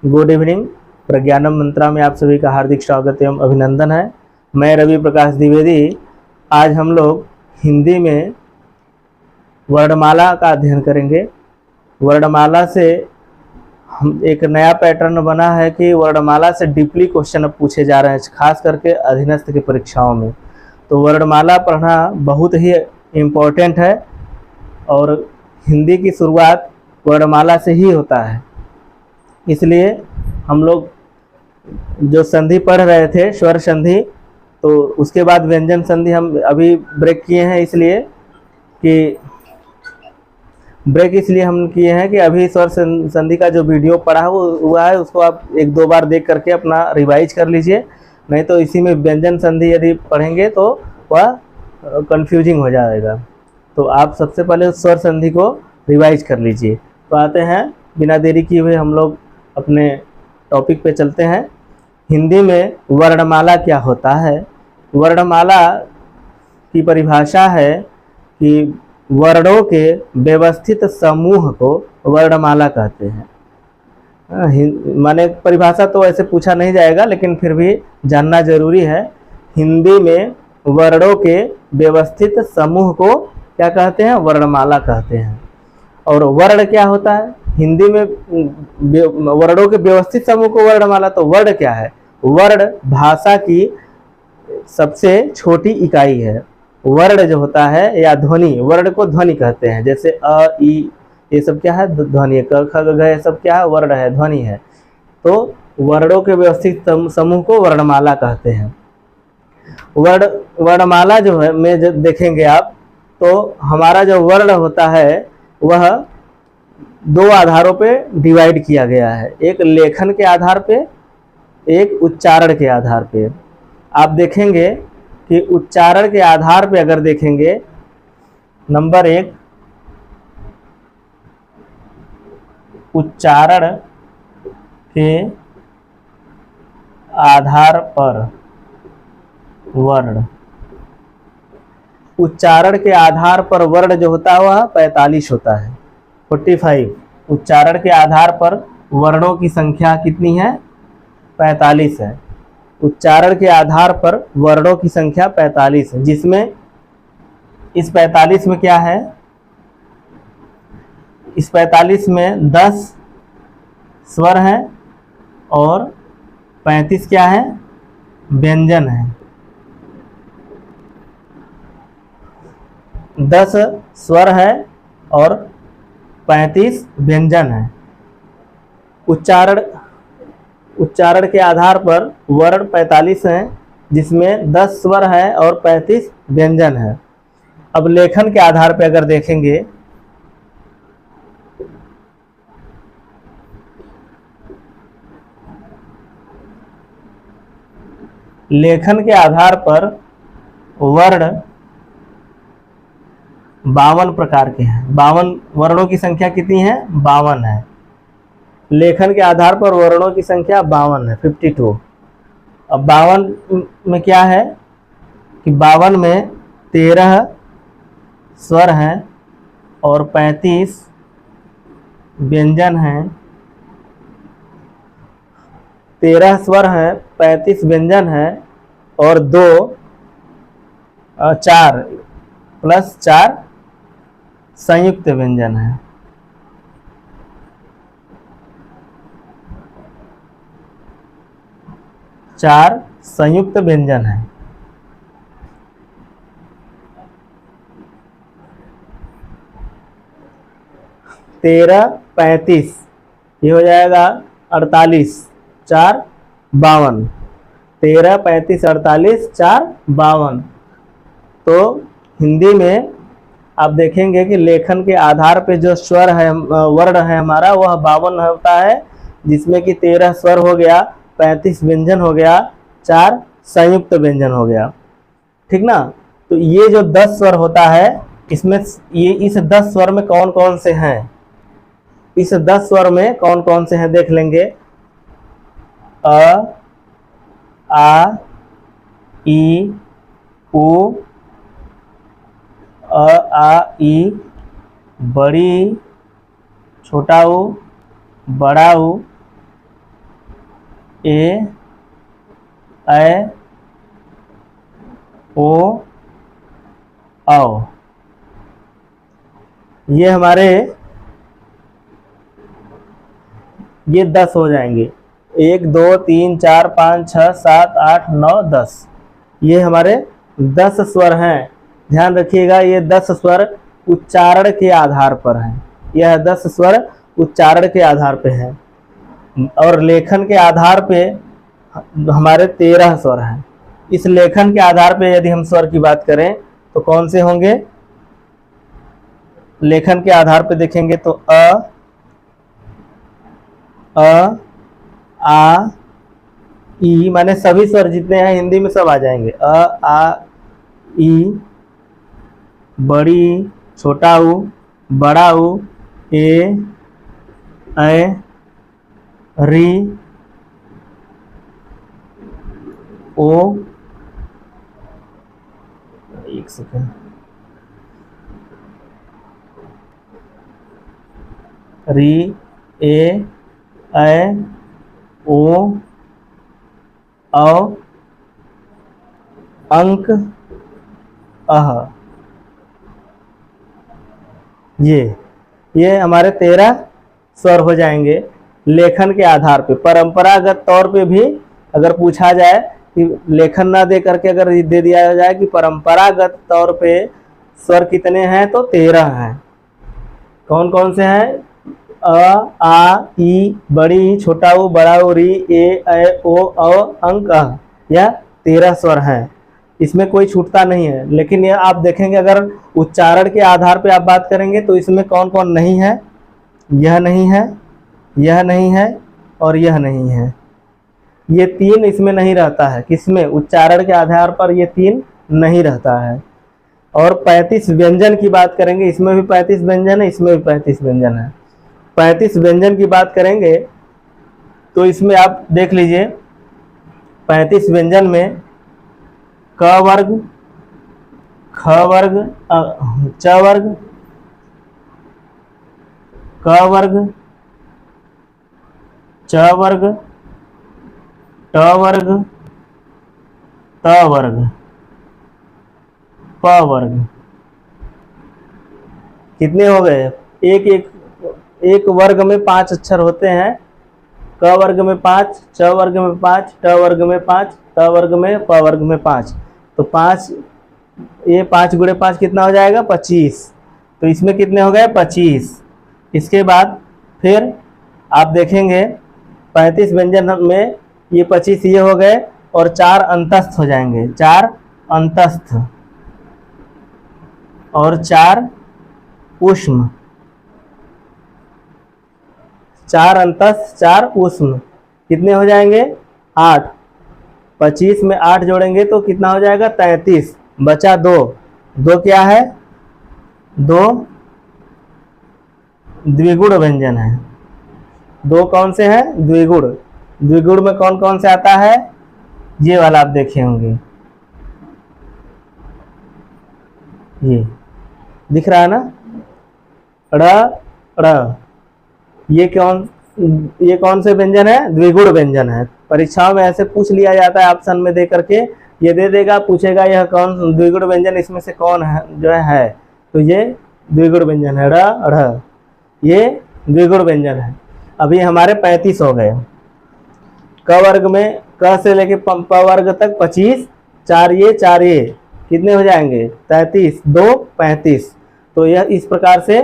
Good evening. प्रज्ञानम मंत्रा में आप सभी का हार्दिक स्वागत एवं अभिनंदन है। मैं रवि प्रकाश द्विवेदी। आज हम लोग हिंदी में वर्णमाला का अध्ययन करेंगे। वर्णमाला से हम एक नया पैटर्न बना है कि वर्णमाला से डीपली क्वेश्चन अब पूछे जा रहे हैं, खास करके अधीनस्थ की परीक्षाओं में। तो वर्णमाला पढ़ना बहुत ही इम्पोर्टेंट है और हिंदी की शुरुआत वर्णमाला से ही होता है। इसलिए हम लोग जो संधि पढ़ रहे थे, स्वर संधि, तो उसके बाद व्यंजन संधि हम अभी ब्रेक किए हैं। इसलिए हम किए हैं कि अभी स्वर संधि का जो वीडियो पढ़ा हुआ है उसको आप एक दो बार देख करके अपना रिवाइज कर लीजिए। नहीं तो इसी में व्यंजन संधि यदि पढ़ेंगे तो वह कंफ्यूजिंग हो जाएगा। तो आप सबसे पहले स्वर संधि को रिवाइज कर लीजिए। तो आते हैं, बिना देरी किए हुए हम लोग अपने टॉपिक पे चलते हैं। हिंदी में वर्णमाला क्या होता है? वर्णमाला की परिभाषा है कि वर्णों के व्यवस्थित समूह को वर्णमाला कहते हैं। माने परिभाषा तो ऐसे पूछा नहीं जाएगा, लेकिन फिर भी जानना जरूरी है। हिंदी में वर्णों के व्यवस्थित समूह को क्या कहते हैं? वर्णमाला कहते हैं। और वर्ण क्या होता है? हिंदी में वर्णों के व्यवस्थित समूह को वर्णमाला। तो वर्ण क्या है? वर्ण भाषा की सबसे छोटी इकाई है। वर्ण जो होता है या ध्वनि, वर्ण को ध्वनि कहते हैं। जैसे अ, ई, ये सब क्या है? ध्वनि है। क, ख, ग, घ, ये सब क्या है? वर्ण है, ध्वनि है। तो वर्णों के व्यवस्थित समूह को वर्णमाला कहते हैं। वर्णमाला जो है में जब देखेंगे आप, तो हमारा जो वर्ण होता है वह दो आधारों पे डिवाइड किया गया है। एक लेखन के आधार पे, एक उच्चारण के आधार पे। आप देखेंगे कि उच्चारण के आधार पे अगर देखेंगे, नंबर एक, उच्चारण के आधार पर वर्ण। उच्चारण के आधार पर वर्ण जो होता है वह 45 होता है, 45। उच्चारण के आधार पर वर्णों की संख्या कितनी है? 45 है। उच्चारण के आधार पर वर्णों की संख्या 45 है, जिसमें इस 45 में क्या है? इस 45 में 10 स्वर हैं और 35 क्या है? व्यंजन है। 10 स्वर है और 35 व्यंजन है। उच्चारण के आधार पर वर्ण 45 हैं, जिसमें 10 स्वर है और 35 व्यंजन है। अब लेखन के आधार पर अगर देखेंगे, लेखन के आधार पर वर्ण 52 प्रकार के हैं। 52 वर्णों की संख्या कितनी है? 52 है। लेखन के आधार पर वर्णों की संख्या 52 है, 52। अब 52 में क्या है कि 52 में 13 स्वर हैं और 35 व्यंजन हैं। 13 स्वर हैं, 35 व्यंजन हैं और 4 प्लस 4 संयुक्त व्यंजन है। चार संयुक्त व्यंजन है। तेरह 35, ये हो जाएगा 48, 4 52। 13, 35, 48, 4 52। तो हिंदी में आप देखेंगे कि लेखन के आधार पे जो स्वर है, वर्ण है हमारा, वह 52 होता है, जिसमें कि 13 स्वर हो गया, 35 व्यंजन हो गया, 4 संयुक्त व्यंजन हो गया। ठीक ना? तो ये जो 10 स्वर होता है, इसमें इस 10 स्वर में कौन कौन से हैं? इस 10 स्वर में कौन कौन से हैं देख लेंगे। अ, आ, ई, उ, अ, आ, ई, बड़ी, छोटा ऊ, बड़ा ऊ, ए ऐ ओ औ। ये हमारे ये 10 हो जाएंगे। 1 2 3 4 5 6 7 8 9 10। ये हमारे 10 स्वर हैं। ध्यान रखिएगा, ये 10 स्वर उच्चारण के आधार पर हैं। यह 10 स्वर उच्चारण के आधार पे हैं और लेखन के आधार पे हमारे 13 स्वर हैं। इस लेखन के आधार पे यदि हम स्वर की बात करें तो कौन से होंगे? लेखन के आधार पे देखेंगे तो अ आ ई, माने सभी स्वर जितने हैं हिंदी में सब आ जाएंगे। अ आ ई, बड़ी ई, छोटा ऊ, बड़ा ऊ, ए ऐ री ओ, एक सेकेंड, री ए ऐ ओ औ अंक अह। ये हमारे 13 स्वर हो जाएंगे लेखन के आधार पे। परंपरागत तौर पे भी अगर पूछा जाए कि लेखन ना दे करके अगर दे दिया जाए कि परंपरागत तौर पे स्वर कितने हैं तो 13 हैं। कौन कौन से हैं? अ आ ई, बड़ी ई, छोटा ऊ, बड़ा ऊ, री ए ऐ ओ औ अंक अह। यह 13 स्वर हैं, इसमें कोई छूटता नहीं है। लेकिन ये आप देखेंगे अगर उच्चारण के आधार पे आप बात करेंगे तो इसमें कौन कौन नहीं है? यह नहीं है, यह नहीं है और यह नहीं है। ये 3 इसमें नहीं रहता है। किसमें? उच्चारण के आधार पर ये 3 नहीं रहता है। और 35 व्यंजन की बात करेंगे, इसमें भी 35 व्यंजन है, इसमें भी 35 व्यंजन है। 35 व्यंजन की बात करेंगे तो इसमें आप देख लीजिए 35 व्यंजन में क वर्ग, ख वर्ग, च वर्ग, क वर्ग, च वर्ग, ट वर्ग, त वर्ग, प वर्ग। कितने हो गए? एक वर्ग में 5 अक्षर होते हैं। क वर्ग में 5, च वर्ग में 5, ट वर्ग में 5, त वर्ग में, प वर्ग में 5। तो 5, ये 5 गुणे 5 कितना हो जाएगा? 25। तो इसमें कितने हो गए? 25। इसके बाद फिर आप देखेंगे 35 व्यंजन में ये 25 ये हो गए और 4 अंतस्थ हो जाएंगे। 4 अंतस्थ और 4 ऊष्म। 4 अंतस्थ, 4 ऊष्म। कितने हो जाएंगे? 8। 25 में 8 जोड़ेंगे तो कितना हो जाएगा? 33। बचा 2। 2 क्या है? 2 द्विगुण व्यंजन है। 2 कौन से हैं? द्विगुण। द्विगुण में कौन कौन से आता है? ये वाला आप देखे होंगे, ये दिख रहा है ना, ड़ ड़। ये कौन से व्यंजन है? द्विगुण व्यंजन है। परीक्षाओं में ऐसे पूछ लिया जाता है, ऑप्शन में दे करके ये दे देगा, पूछेगा यह कौन द्विगुण व्यंजन इसमें से कौन है जो है, तो ये द्विगुण व्यंजन है। ड़ ढ़, ये द्विगुण व्यंजन है। अभी हमारे 35 हो गए। क वर्ग में क से लेके प वर्ग तक 25, 4 ये कितने हो जाएंगे? 33, 2 35। तो यह इस प्रकार से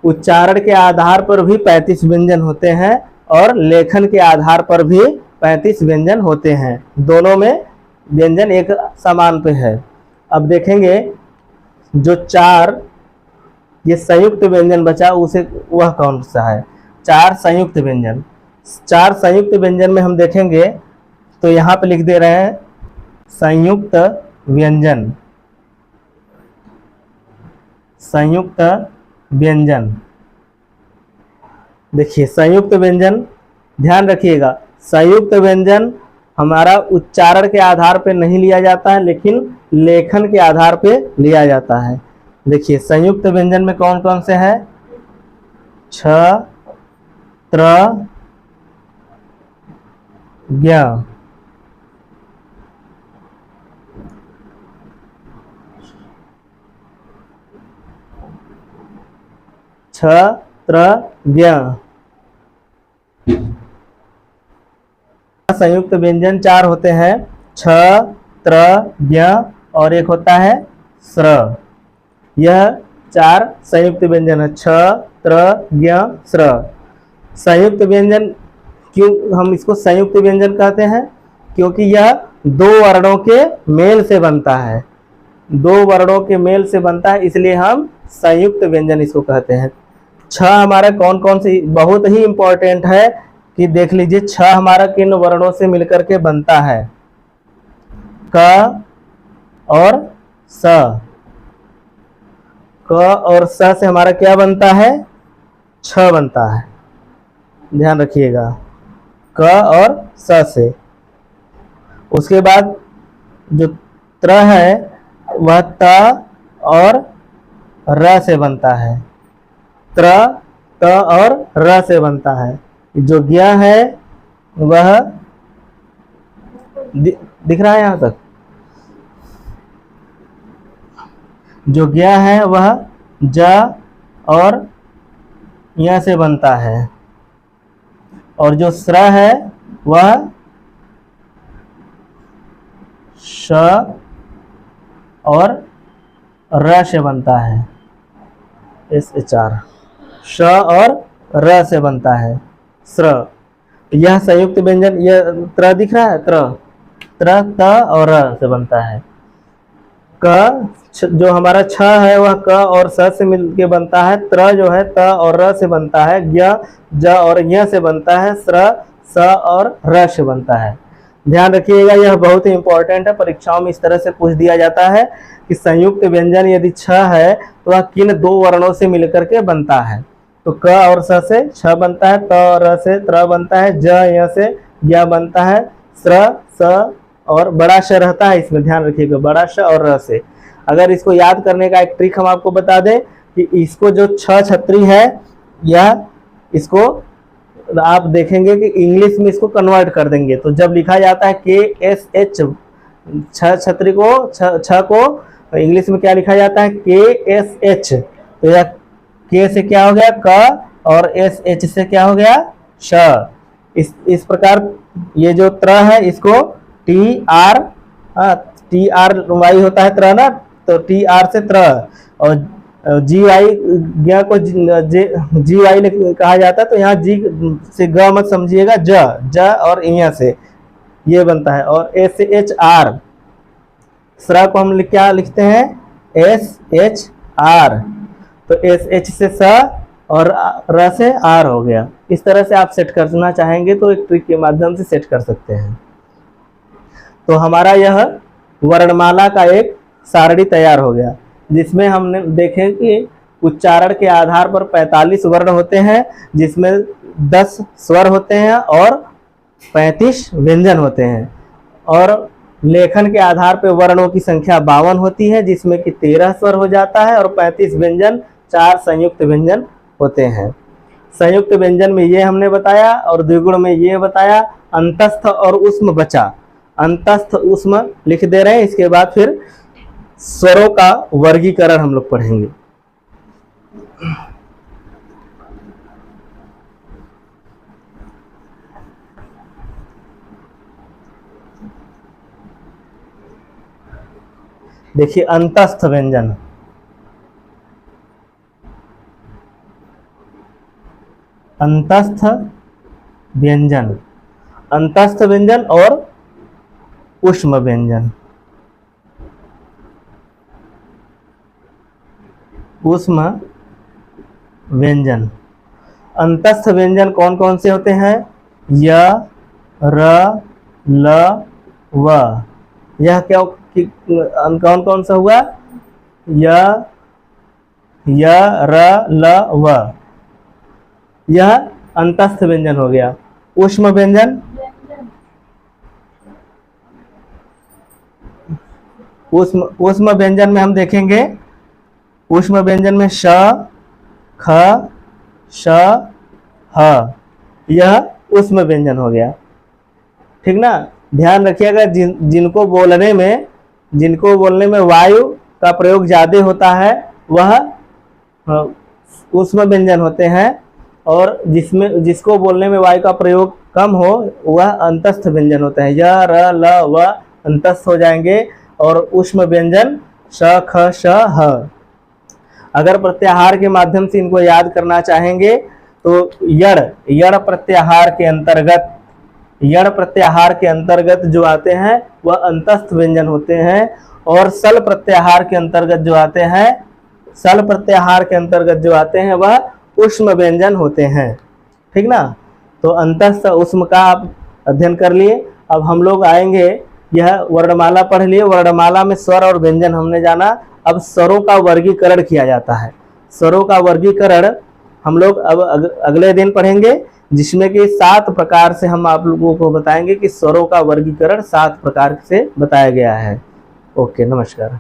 उच्चारण के आधार पर भी 35 व्यंजन होते हैं और लेखन के आधार पर भी 35 व्यंजन होते हैं। दोनों में व्यंजन एक समान पे है। अब देखेंगे जो 4 ये संयुक्त व्यंजन बचा उसे वह कौन सा है? 4 संयुक्त व्यंजन। 4 संयुक्त व्यंजन में हम देखेंगे तो यहाँ पे लिख दे रहे हैं संयुक्त व्यंजन। संयुक्त व्यंजन, देखिए संयुक्त व्यंजन, ध्यान रखिएगा संयुक्त व्यंजन हमारा उच्चारण के आधार पे नहीं लिया जाता है लेकिन लेखन के आधार पे लिया जाता है। देखिए संयुक्त व्यंजन में कौन कौन से हैं? छ, त्र, ज्ञ, छ त्र ज्ञ। संयुक्त व्यंजन चार होते हैं, छ त्र ज्ञ और एक होता है स्र। यह चार संयुक्त व्यंजन है, छ त्र ज्ञ स्र। संयुक्त व्यंजन क्यों हम इसको संयुक्त व्यंजन कहते हैं? क्योंकि यह दो वर्णों के मेल से बनता है, दो वर्णों के मेल से बनता है, इसलिए हम संयुक्त व्यंजन इसको कहते हैं। छ हमारा कौन कौन से, बहुत ही इंपॉर्टेंट है कि देख लीजिए, छ हमारा किन वर्णों से मिलकर के बनता है? क और स। क और स से हमारा क्या बनता है? छ बनता है, ध्यान रखिएगा, क और स से। उसके बाद जो त्र है वह त और र से बनता है, त्र त और र से बनता है। जो ज्ञ है वह दिख रहा है यहां तक? जो ज्ञ है वह ज और य से बनता है, और जो स्र है वह श और र से बनता है, SHR, श और र से बनता है स्र। यह संयुक्त व्यंजन, यह त्र दिख रहा है, त्र त्र त और र से बनता है। क जो हमारा छ है वह क और स से मिलके बनता है, त्र जो है त और र से बनता है, ज्ञ ज और य से बनता है, स्र स और र से बनता है। ध्यान रखिएगा, यह बहुत ही इंपॉर्टेंट है, परीक्षाओं में इस तरह से पूछ दिया जाता है कि संयुक्त व्यंजन यदि छ है तो वह किन दो वर्णों से मिलकर के बनता है? तो क और स से छ बनता है, त और र से त्र बनता है, ज य से ज्ञ बनता है, स्र स और बड़ा श रहता है इसमें, ध्यान रखिएगा, बड़ा श और र से। अगर इसको याद करने का एक ट्रिक हम आपको बता दें कि इसको जो छ छत्री है, यह इसको आप देखेंगे कि इंग्लिश में इसको कन्वर्ट कर देंगे, तो जब लिखा जाता है KSH, छ छत्री को, छ को इंग्लिश में क्या लिखा जाता है? KSH। तो यह K से क्या हो गया? क, और SH से क्या हो गया? श। इस प्रकार ये जो त्र है इसको TR, TRY होता है त्र ना, तो TR से त्र, और GY ज्ञ को GY कहा जाता है, तो यहाँ जी से ग मत समझिएगा, ज और य से ये बनता है। और SHR, स्र को हम क्या लिखते हैं? SHR, तो SH से स और र से R हो गया। इस तरह से आप सेट करना चाहेंगे तो एक ट्रिक के माध्यम से सेट कर सकते हैं। तो हमारा यह वर्णमाला का एक सारणी तैयार हो गया, जिसमें हमने देखे कि उच्चारण के आधार पर 45 वर्ण होते हैं, जिसमें 10 स्वर होते हैं और 35 व्यंजन होते हैं, और लेखन के आधार पर वर्णों की संख्या 52 होती है, जिसमें कि 13 स्वर हो जाता है और 35 व्यंजन, 4 संयुक्त व्यंजन होते हैं। संयुक्त व्यंजन में ये हमने बताया और द्विगुण में ये बताया। अंतस्थ और उष्म बचा, अंतस्थ उष्म लिख दे रहे हैं, इसके बाद फिर स्वरों का वर्गीकरण हम लोग पढ़ेंगे। देखिए, अंतस्थ व्यंजन, अंतस्थ व्यंजन, अंतस्थ व्यंजन और उष्म व्यंजन। उष्म व्यंजन, अंतस्थ व्यंजन कौन कौन से होते हैं? य, र, ल, व। यह क्या कौन कौन सा हुआ? य, र, ल, व। यह अंतस्थ व्यंजन हो गया। उष्म व्यंजन, उष्म व्यंजन में हम देखेंगे, उष्म व्यंजन में श, ख, श, ह, यह उष्म व्यंजन हो गया। ठीक ना। ध्यान रखिएगा जिनको बोलने में वायु का प्रयोग ज्यादा होता है वह ऊष्म व्यंजन होते हैं, और जिसको बोलने में वायु का प्रयोग कम हो वह अंतस्थ व्यंजन होते हैं। य र ल व अंतस्थ हो जाएंगे और ऊष्म व्यंजन श ख श ह। अगर प्रत्याहार के माध्यम से इनको याद करना चाहेंगे तो यड़ प्रत्याहार के अंतर्गत जो आते हैं वह अंतस्थ व्यंजन होते हैं, और सल प्रत्याहार के अंतर्गत जो आते हैं वह ऊष्म व्यंजन होते हैं। ठीक ना। तो अंतस्थ ऊष्म का आप अध्ययन कर लिए। अब हम लोग आएंगे, यह वर्णमाला पढ़ लिए, वर्णमाला में स्वर और व्यंजन हमने जाना। अब स्वरों का वर्गीकरण किया जाता है। स्वरों का वर्गीकरण हम लोग अब अगले दिन पढ़ेंगे, जिसमें कि 7 प्रकार से हम आप लोगों को बताएंगे कि स्वरों का वर्गीकरण 7 प्रकार से बताया गया है। ओके, नमस्कार।